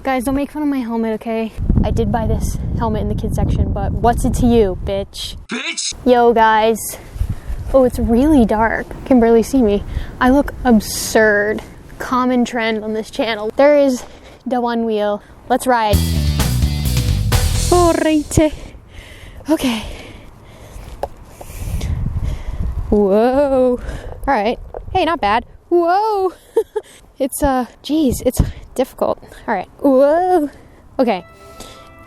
Guys, don't make fun of my helmet, okay? I did buy this helmet in the kids section, but what's it to you, bitch? Bitch! Yo, guys. Oh, it's really dark. You can barely see me. I look absurd. Common trend on this channel. There is the Onewheel. Let's ride. Alright. Okay. Whoa. Alright. Hey, not bad. Whoa. It's, geez, it's difficult. Alright. Whoa. Okay.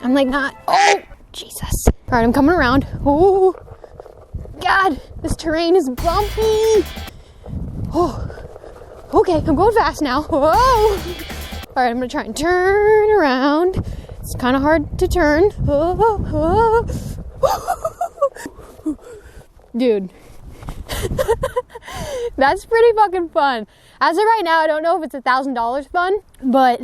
I'm like not, oh, Jesus. Alright, I'm coming around. Oh, God, this terrain is bumpy. Oh, okay, I'm going fast now. Whoa. Alright, I'm gonna try and turn around. It's kind of hard to turn. Dude. That's pretty fucking fun. As of right now, I don't know if it's $1,000 fun, but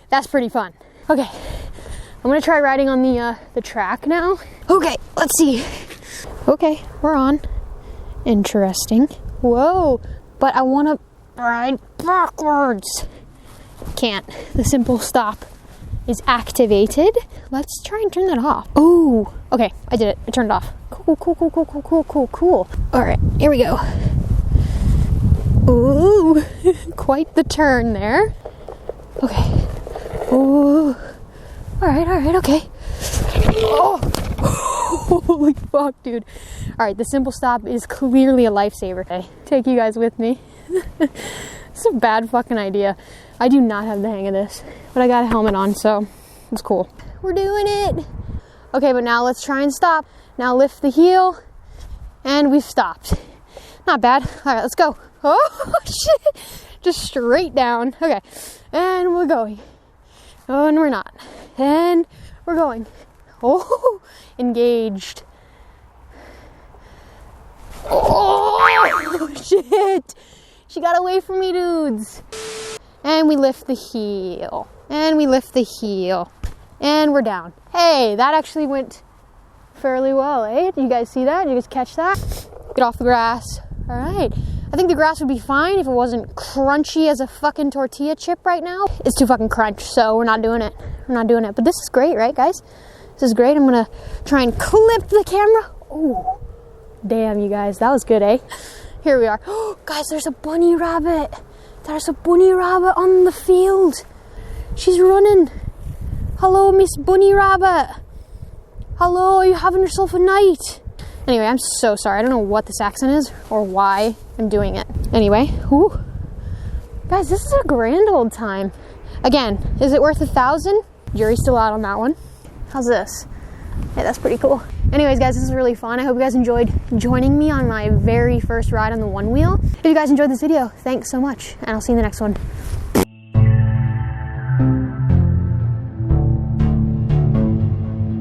that's pretty fun. Okay, I'm gonna try riding on the track now. Okay, let's see. Okay, we're on. Interesting. Whoa, but I wanna ride backwards. Can't. The simple stop is activated. Let's try and turn that off. Oh, okay, I did it. I turned it off. Cool. All right, here we go. Ooh, quite the turn there. Okay. Ooh. All right, okay. Oh, holy fuck, dude. All right, the simple stop is clearly a lifesaver. Okay, take you guys with me. It's a bad fucking idea. I do not have the hang of this, but I got a helmet on, so it's cool. We're doing it. Okay, but now let's try and stop. Now lift the heel, and we've stopped. Not bad. All right, let's go. Oh, shit. Just straight down. Okay, and we're going. Oh, and we're not. And we're going. Oh, engaged. Oh, shit. She got away from me, dudes. And we lift the heel. And we lift the heel. And we're down. Hey, that actually went fairly well, eh? Did you guys see that? Did you guys catch that? Get off the grass. All right. I think the grass would be fine if it wasn't crunchy as a fucking tortilla chip right now. It's too fucking crunch, so we're not doing it. We're not doing it. But this is great, right, guys? This is great. I'm gonna try and clip the camera. Oh, damn, you guys. That was good, eh? Here we are. Oh, guys, there's a bunny rabbit. There's a bunny rabbit on the field. She's running. Hello, Miss Bunny Rabbit. Hello, are you having yourself a night? Anyway, I'm so sorry. I don't know what this accent is or why I'm doing it. Anyway, whew. Guys, this is a grand old time. Again, is it worth 1,000? Jury's still out on that one. How's this? Hey, that's pretty cool. Anyways, guys, this is really fun. I hope you guys enjoyed joining me on my very first ride on the Onewheel. If you guys enjoyed this video, thanks so much, and I'll see you in the next one.